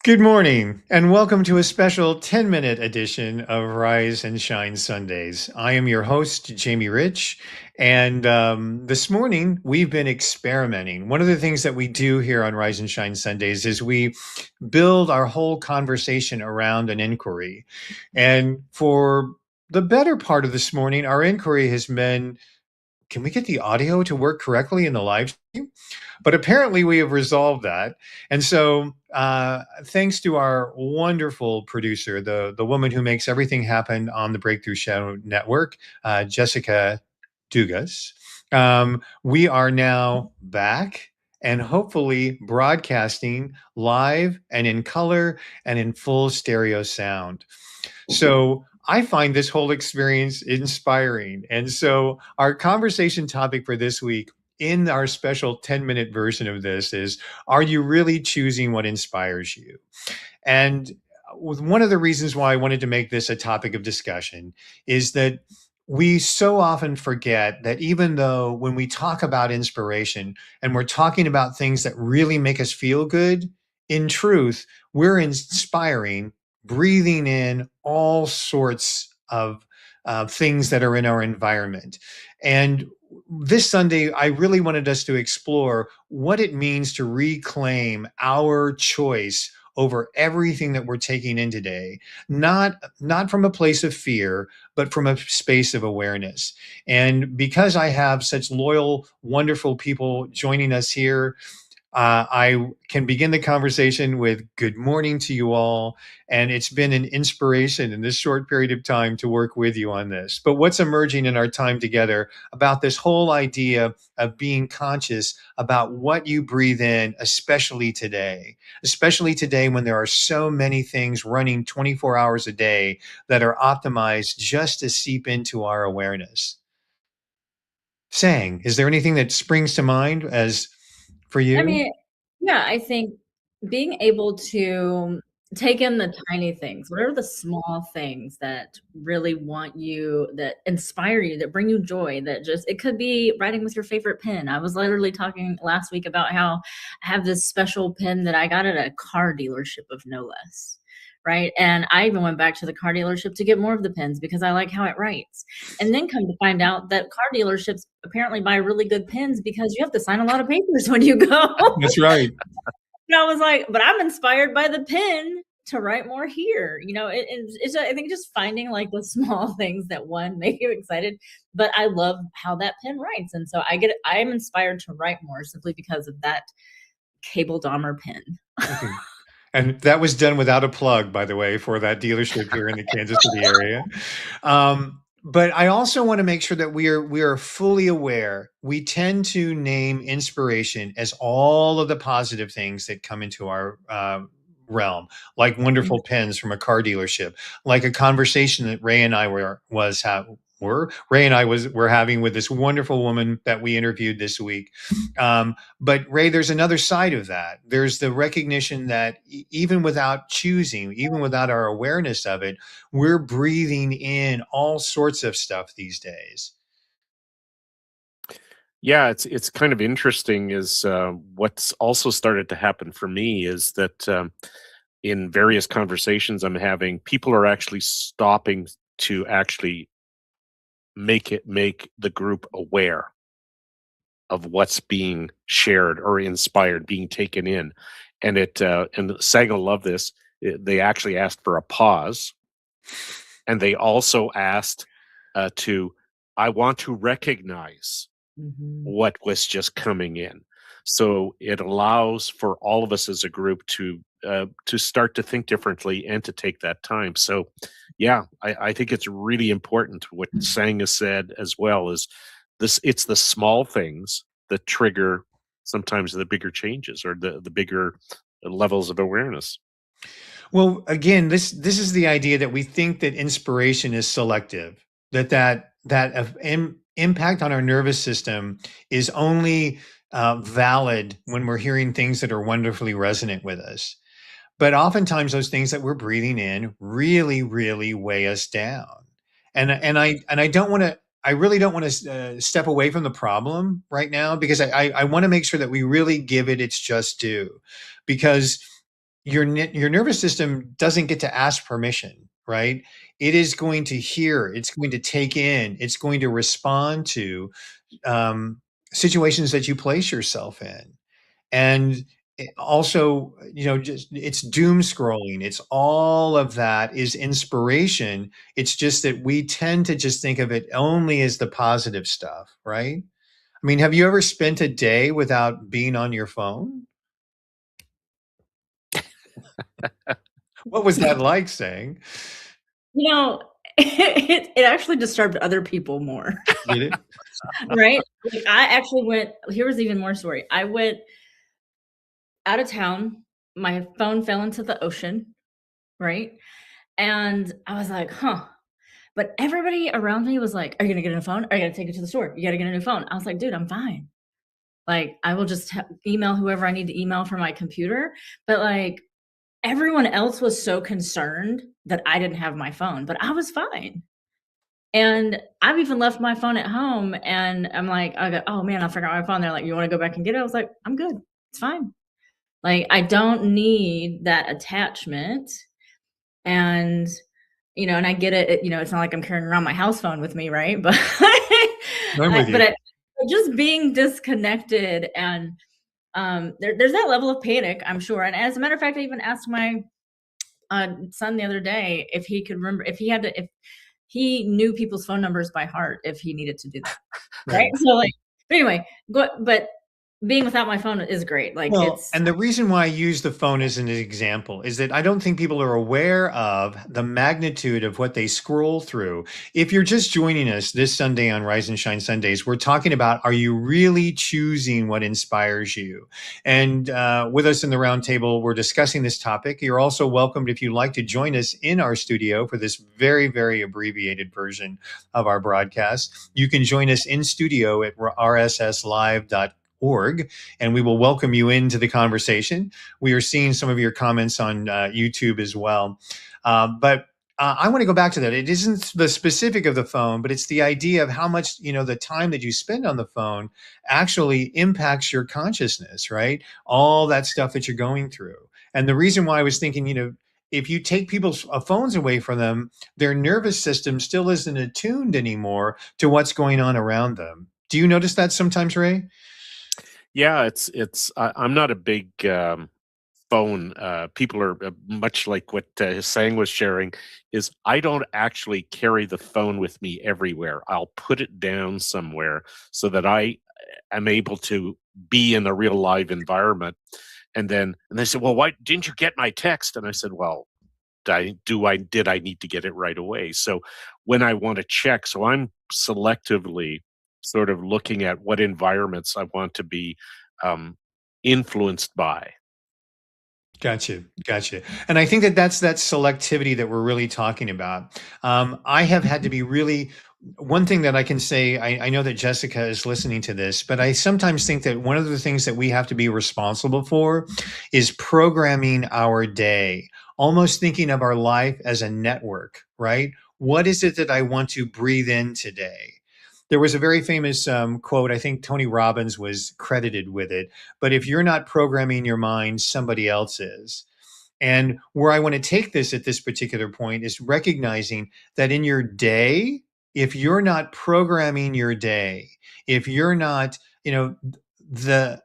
Good morning, and welcome to a special 10-minute edition of Rise and Shine Sundays. I am your host, Jamie Rich, and this morning we've been experimenting. One of the things that we do here on Rise and Shine Sundays is we build our whole conversation around an inquiry. And for the better part of this morning, our inquiry has been, can we get the audio to work correctly in the live stream? But apparently we have resolved that. And so thanks to our wonderful producer, the woman who makes everything happen on the Breakthrough Shadow Network, Jessica Dugas, we are now back and hopefully broadcasting live and in color and in full stereo sound. So I find this whole experience inspiring. And so our conversation topic for this week in our special 10-minute version of this is, are you really choosing what inspires you? And with one of the reasons why I wanted to make this a topic of discussion is that we so often forget that even though when we talk about inspiration and we're talking about things that really make us feel good, in truth, we're inspiring, breathing in all sorts of things that are in our environment. And this Sunday, I really wanted us to explore what it means to reclaim our choice over everything that we're taking in today, not from a place of fear, but from a space of awareness. And because I have such loyal, wonderful people joining us here, I can begin the conversation with good morning to you all. And it's been an inspiration in this short period of time to work with you on this. But what's emerging in our time together about this whole idea of being conscious about what you breathe in, especially today when there are so many things running 24 hours a day that are optimized just to seep into our awareness. Sang, is there anything that springs to mind as for I you? mean, yeah, I think being able to take in the tiny things, what are the small things that really want you, that inspire you, that bring you joy, that just, it could be writing with your favorite pen. I was literally talking last week about how I have this special pen that I got at a car dealership of no less. Right. And I even went back to the car dealership to get more of the pens because I like how it writes. And then come to find out that car dealerships apparently buy really good pens because you have to sign a lot of papers when you go. That's right. And I was like, but I'm inspired by the pen to write more here. It's I think just finding like the small things that one make you excited. But I love how that pen writes, and so I'm inspired to write more simply because of that cable Dahmer pen. Okay. And that was done without a plug, by the way, for that dealership here in the Kansas City area. But I also want to make sure that we are fully aware. We tend to name inspiration as all of the positive things that come into our realm, like wonderful pens from a car dealership, like a conversation that Ray and I were having with this wonderful woman that we interviewed this week. But Ray, there's another side of that. There's the recognition that even without choosing, even without our awareness of it, we're breathing in all sorts of stuff these days. Yeah, it's kind of interesting is what's also started to happen for me is that in various conversations I'm having, people are actually stopping to actually make the group aware of what's being shared or inspired, being taken in. And Sang will love this. They actually asked for a pause, and they also asked I want to recognize Mhm. what was just coming in. So it allows for all of us as a group to start to think differently and to take that time. So, yeah, I think it's really important what Sang has said as well is this. It's the small things that trigger sometimes the bigger changes or the bigger levels of awareness. Well, again, this is the idea that we think that inspiration is selective, that impact on our nervous system is only valid when we're hearing things that are wonderfully resonant with us. But oftentimes, those things that we're breathing in really, really weigh us down. And I don't want to. I really don't want to step away from the problem right now because I want to make sure that we really give it its just due, because your nervous system doesn't get to ask permission, right? It is going to hear, it's going to take in, it's going to respond to um, situations that you place yourself in. And also, just it's doom scrolling. It's all of that is inspiration. It's just that we tend to just think of it only as the positive stuff, right? I mean, have you ever spent a day without being on your phone? What was that like saying? You know, it actually disturbed other people more, Did it? right? Like, I actually went here was even more story. I went out of town, my phone fell into the ocean, right? And I was like, "Huh." But everybody around me was like, "Are you gonna get a new phone? Are you gonna take it to the store? You gotta get a new phone." I was like, "Dude, I'm fine. Like, I will just email whoever I need to email from my computer." But like, everyone else was so concerned that I didn't have my phone, but I was fine. And I've even left my phone at home, and I'm like, I go, "Oh man, I forgot my phone." They're like, "You want to go back and get it?" I was like, "I'm good. It's fine." Like, I don't need that attachment. And and I get it. It's not like I'm carrying around my house phone with me, right? But I'm with you. just being disconnected, and there's that level of panic, I'm sure. And as a matter of fact, I even asked my son the other day if he could remember, if he knew people's phone numbers by heart, if he needed to do that, right? Right. So like, but anyway, but being without my phone is great. Like, Well, it's and the reason why I use the phone as an example is that I don't think people are aware of the magnitude of what they scroll through. If you're just joining us this Sunday on Rise and Shine Sundays, we're talking about, are you really choosing what inspires you? And with us in the roundtable, we're discussing this topic. You're also welcomed if you'd like to join us in our studio for this very, very abbreviated version of our broadcast. You can join us in studio at rsslive.org, and we will welcome you into the conversation. We are seeing some of your comments on YouTube as well. But I want to go back to that. It isn't the specific of the phone, but it's the idea of how much, the time that you spend on the phone actually impacts your consciousness, right? All that stuff that you're going through. And the reason why I was thinking, if you take people's phones away from them, their nervous system still isn't attuned anymore to what's going on around them. Do you notice that sometimes, Ray? Yeah, I'm not a big phone. People are much like what Sang was sharing. Is I don't actually carry the phone with me everywhere. I'll put it down somewhere so that I am able to be in a real live environment. And they said, "Well, why didn't you get my text?" And I said, "Well, did I need to get it right away?" So when I want to check, so I'm selectively sort of looking at what environments I want to be um, influenced by. Gotcha, gotcha. And I think that that's that selectivity that we're really talking about. I have had to be really, one thing that I can say, I know that Jessica is listening to this, but I sometimes think that one of the things that we have to be responsible for is programming our day, almost thinking of our life as a network, right? What is it that I want to breathe in today? There was a very famous quote. I think Tony Robbins was credited with it. But if you're not programming your mind, somebody else is. And where I want to take this at this particular point is recognizing that in your day, if you're not programming your day, if you're not, the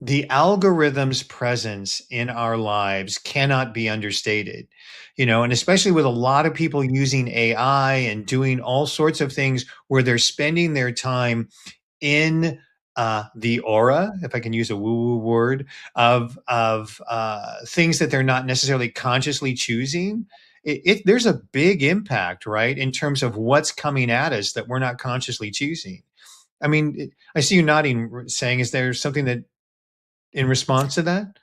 the algorithm's presence in our lives cannot be understated, and especially with a lot of people using AI and doing all sorts of things where they're spending their time in the aura, if I can use a woo-woo word, of things that they're not necessarily consciously choosing. There's a big impact, right, in terms of what's coming at us that we're not consciously choosing. I mean, I see you nodding, saying, is there something that in response to that?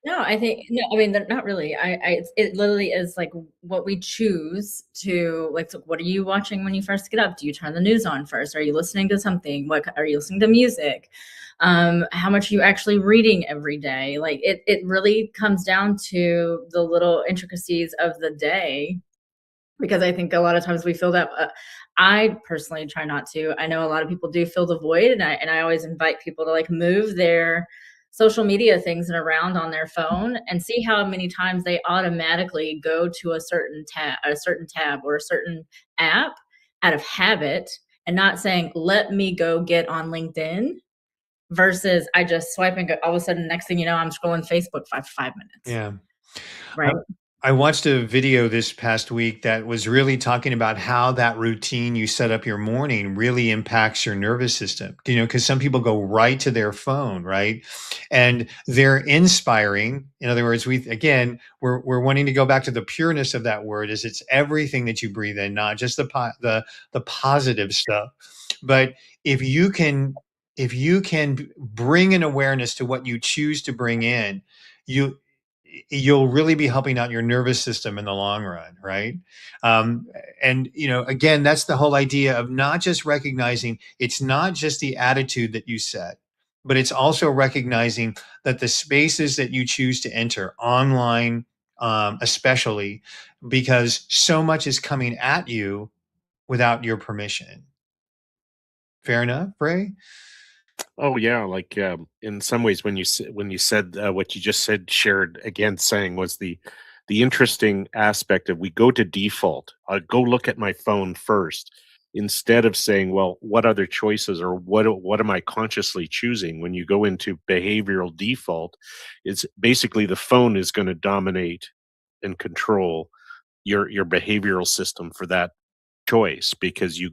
No, I think no, I mean, they're not really. It literally is like what we choose to like. So what are you watching when you first get up? Do you turn the news on first? Are you listening to something? What are you listening to music? How much are you actually reading every day? Like, it really comes down to the little intricacies of the day, because I think a lot of times we feel that. I personally try not to. I know a lot of people do fill the void, and I always invite people to like move their social media things and around on their phone and see how many times they automatically go to a certain tab or a certain app out of habit and not saying, let me go get on LinkedIn versus I just swipe and go, all of a sudden, next thing you know, I'm scrolling Facebook for 5 minutes, Yeah. I, right? I watched a video this past week that was really talking about how that routine you set up your morning really impacts your nervous system. Because some people go right to their phone, right? And they're inspiring. In other words, we're wanting to go back to the pureness of that word, is it's everything that you breathe in, not just the positive stuff. But if you can bring an awareness to what you choose to bring in, you you'll really be helping out your nervous system in the long run, right? um, and again, that's the whole idea of not just recognizing it's not just the attitude that you set, but it's also recognizing that the spaces that you choose to enter online, especially because so much is coming at you without your permission. Fair enough, Ray? Oh yeah, like in some ways, when you said what you just said, shared again, saying was the interesting aspect of we go to default. I go look at my phone first instead of saying, well, what other choices or what am I consciously choosing? When you go into behavioral default, it's basically the phone is going to dominate and control your behavioral system for that choice because you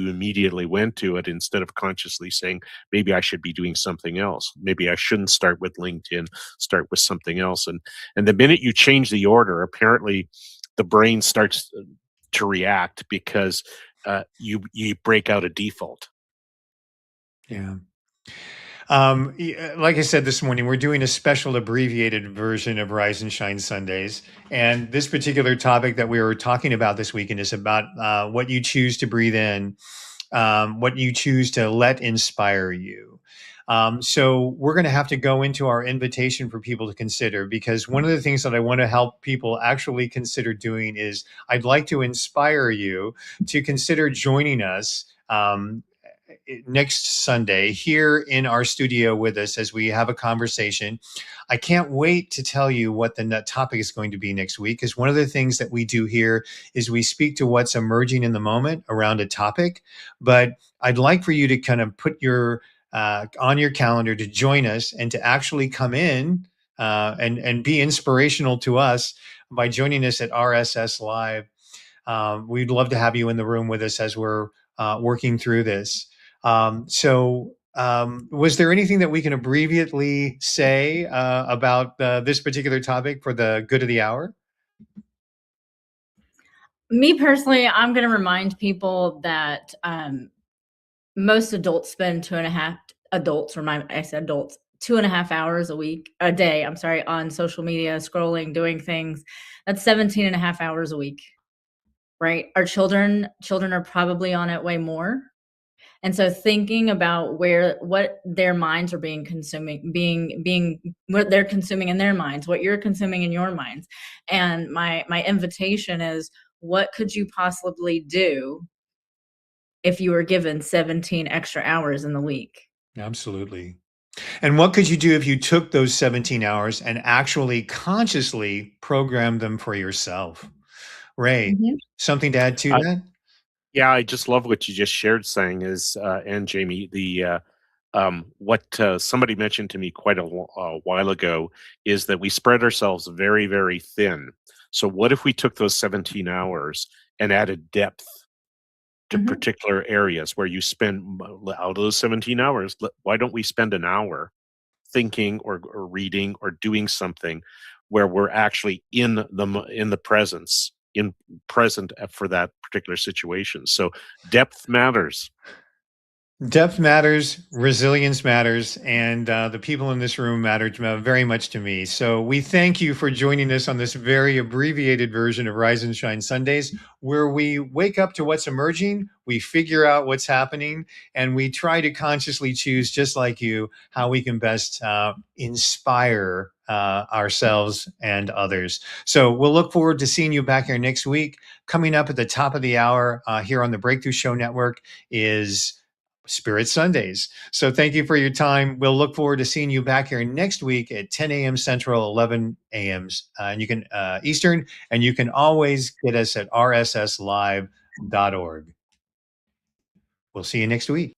immediately went to it instead of consciously saying maybe I should be doing something else, maybe I shouldn't start with LinkedIn, start with something else. And the minute you change the order, apparently the brain starts to react because you break out a default. Yeah. Like I said this morning, we're doing a special abbreviated version of Rise and Shine Sundays. And this particular topic that we were talking about this weekend is about what you choose to breathe in, what you choose to let inspire you. So we're going to have to go into our invitation for people to consider, because one of the things that I want to help people actually consider doing is I'd like to inspire you to consider joining us next Sunday here in our studio with us as we have a conversation. I can't wait to tell you what the topic is going to be next week, because one of the things that we do here is we speak to what's emerging in the moment around a topic. But I'd like for you to kind of put your on your calendar to join us and to actually come in and be inspirational to us by joining us at RSS Live. We'd love to have you in the room with us as we're working through this. Was there anything that we can abbreviately say about this particular topic for the good of the hour? Me personally, I'm going to remind people that most adults spend 2.5 hours a day, I'm sorry, on social media, scrolling, doing things. That's 17 and a half hours a week, right? Our children are probably on it way more. And so thinking about what their minds are what they're consuming in their minds, what you're consuming in your minds. And my invitation is, what could you possibly do if you were given 17 extra hours in the week? Absolutely. And what could you do if you took those 17 hours and actually consciously programmed them for yourself? Ray, Mhm. something to add to I, that? yeah, I just love what you just shared, saying is and Jamie, the what somebody mentioned to me quite a while ago is that we spread ourselves very, very thin. So, what if we took those 17 hours and added depth to Mhm. particular areas where you spend out of those 17 hours? Why don't we spend an hour thinking or reading or doing something where we're actually in the presence, in present for that particular situation? So, depth matters. Depth matters, resilience matters, and the people in this room matter very much to me. So we thank you for joining us on this very abbreviated version of Rise and Shine Sundays, where we wake up to what's emerging, we figure out what's happening, and we try to consciously choose, just like you, how we can best inspire ourselves and others. So we'll look forward to seeing you back here next week. Coming up at the top of the hour here on the Breakthrough Show Network is Spirit Sundays. So thank you for your time. We'll look forward to seeing you back here next week at 10 a.m. Central, 11 a.m. And you can Eastern, and you can always get us at rsslive.org. We'll see you next week.